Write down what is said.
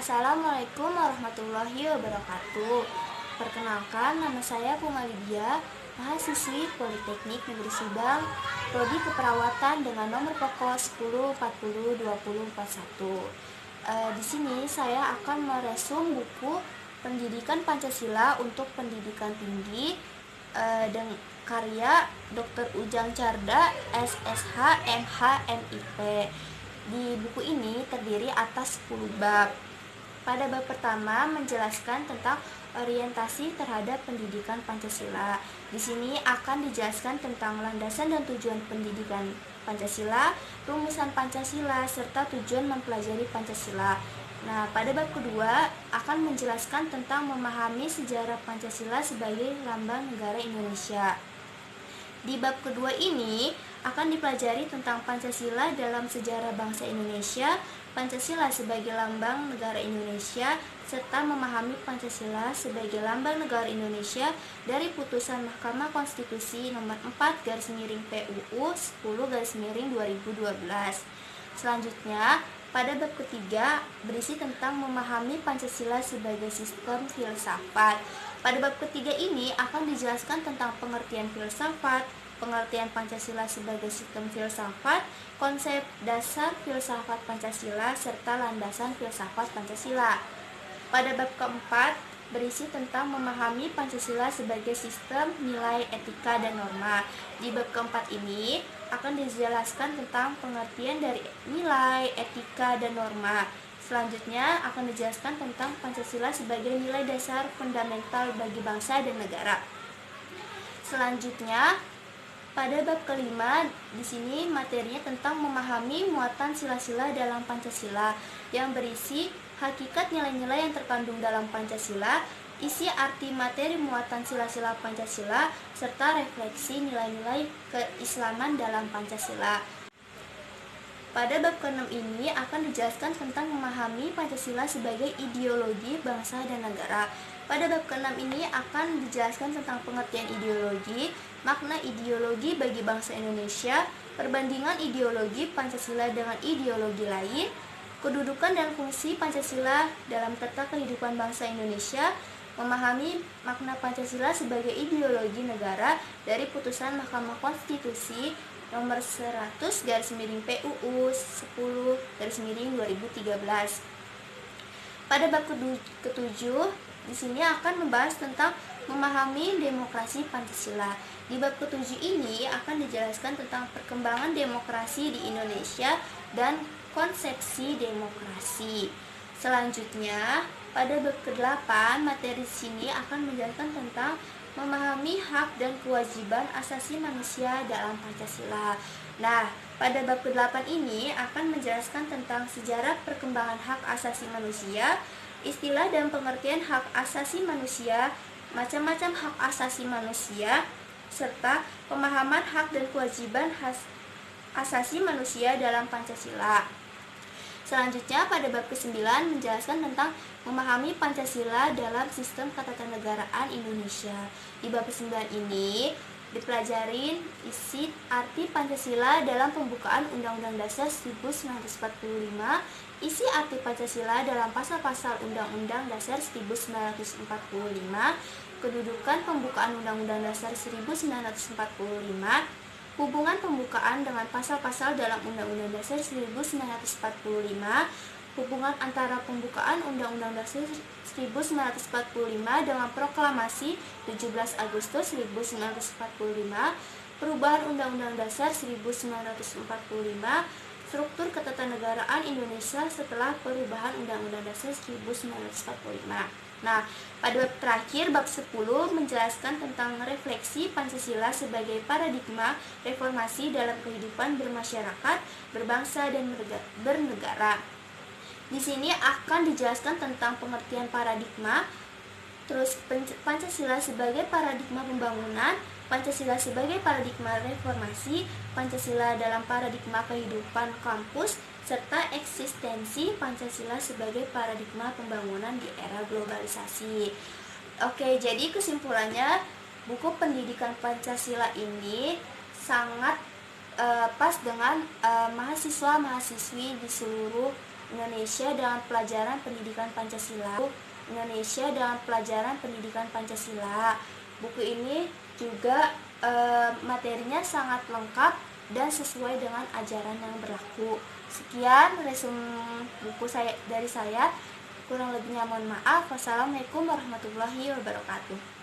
Assalamualaikum warahmatullahi wabarakatuh. Perkenalkan, nama saya Puma Lydia, mahasiswi Politeknik Negeri Subang, prodi Keperawatan dengan nomor pokok 10 40 20 41. Di sini saya akan meresum buku Pendidikan Pancasila untuk Pendidikan Tinggi dengan karya Dr. Ujang Carda, SSH, MH, MIP. Di buku ini terdiri atas 10 bab. Pada bab pertama menjelaskan tentang orientasi terhadap pendidikan Pancasila. Di sini akan dijelaskan tentang landasan dan tujuan pendidikan Pancasila, rumusan Pancasila, serta tujuan mempelajari Pancasila. Nah, pada bab kedua akan menjelaskan tentang memahami sejarah Pancasila sebagai lambang negara Indonesia. Di bab kedua ini akan dipelajari tentang Pancasila dalam sejarah bangsa Indonesia, Pancasila sebagai lambang negara Indonesia, serta memahami Pancasila sebagai lambang negara Indonesia dari putusan Mahkamah Konstitusi nomor 4/PUU 10/2012. Selanjutnya, pada bab ketiga berisi tentang memahami Pancasila sebagai sistem filsafat. Pada bab ketiga ini akan dijelaskan tentang pengertian filsafat, pengertian Pancasila sebagai sistem filsafat, konsep dasar filsafat Pancasila, serta landasan filsafat Pancasila. Pada bab keempat berisi tentang memahami Pancasila sebagai sistem nilai, etika, dan norma. Di bab keempat ini akan dijelaskan tentang pengertian dari nilai, etika, dan norma. Selanjutnya akan dijelaskan tentang Pancasila sebagai nilai dasar fundamental bagi bangsa dan negara. Selanjutnya, pada bab kelima, di sini materinya tentang memahami muatan sila-sila dalam Pancasila yang berisi hakikat nilai-nilai yang terkandung dalam Pancasila, isi arti materi muatan sila-sila Pancasila, serta refleksi nilai-nilai keislaman dalam Pancasila. Pada bab ke-6 ini akan dijelaskan tentang memahami Pancasila sebagai ideologi bangsa dan negara. Pada bab ke-6 ini akan dijelaskan tentang pengertian ideologi, makna ideologi bagi bangsa Indonesia, perbandingan ideologi Pancasila dengan ideologi lain, kedudukan dan fungsi Pancasila dalam peta kehidupan bangsa Indonesia, memahami makna Pancasila sebagai ideologi negara dari putusan Mahkamah Konstitusi nomor 100/PUU 10/2013. Pada bab ketujuh di sini akan membahas tentang memahami demokrasi Pancasila. Di bab ketujuh ini akan dijelaskan tentang perkembangan demokrasi di Indonesia dan konsepsi demokrasi. Selanjutnya, pada bab ke-8 materi sini akan menjelaskan tentang memahami hak dan kewajiban asasi manusia dalam Pancasila. Nah, pada bab ke-8 ini akan menjelaskan tentang sejarah perkembangan hak asasi manusia, istilah dan pengertian hak asasi manusia, macam-macam hak asasi manusia, serta pemahaman hak dan kewajiban asasi manusia dalam Pancasila. Selanjutnya pada bab ke-9 menjelaskan tentang memahami Pancasila dalam sistem ketatanegaraan Indonesia. Di bab ke-9 ini dipelajarin isi arti Pancasila dalam pembukaan Undang-Undang Dasar 1945, isi arti Pancasila dalam pasal-pasal Undang-Undang Dasar 1945, kedudukan pembukaan Undang-Undang Dasar 1945, hubungan pembukaan dengan pasal-pasal dalam Undang-Undang Dasar 1945, hubungan antara pembukaan Undang-Undang Dasar 1945 dengan Proklamasi 17 Agustus 1945, perubahan Undang-Undang Dasar 1945, struktur ketatanegaraan Indonesia setelah perubahan Undang-Undang Dasar 1945. Nah, pada bab terakhir, bab 10 menjelaskan tentang refleksi Pancasila sebagai paradigma reformasi dalam kehidupan bermasyarakat, berbangsa, dan bernegara. Di sini akan dijelaskan tentang pengertian paradigma, terus Pancasila sebagai paradigma pembangunan, Pancasila sebagai paradigma reformasi, Pancasila dalam paradigma kehidupan kampus, serta eksistensi Pancasila sebagai paradigma pembangunan di era globalisasi. Oke, jadi kesimpulannya buku Pendidikan Pancasila ini sangat pas dengan mahasiswa-mahasiswi di seluruh Indonesia dengan pelajaran pendidikan Pancasila. Indonesia dengan pelajaran pendidikan Pancasila. Buku ini juga materinya sangat lengkap dan sesuai dengan ajaran yang berlaku. Sekian resume buku dari saya. Kurang lebihnya mohon maaf. Wassalamualaikum warahmatullahi wabarakatuh.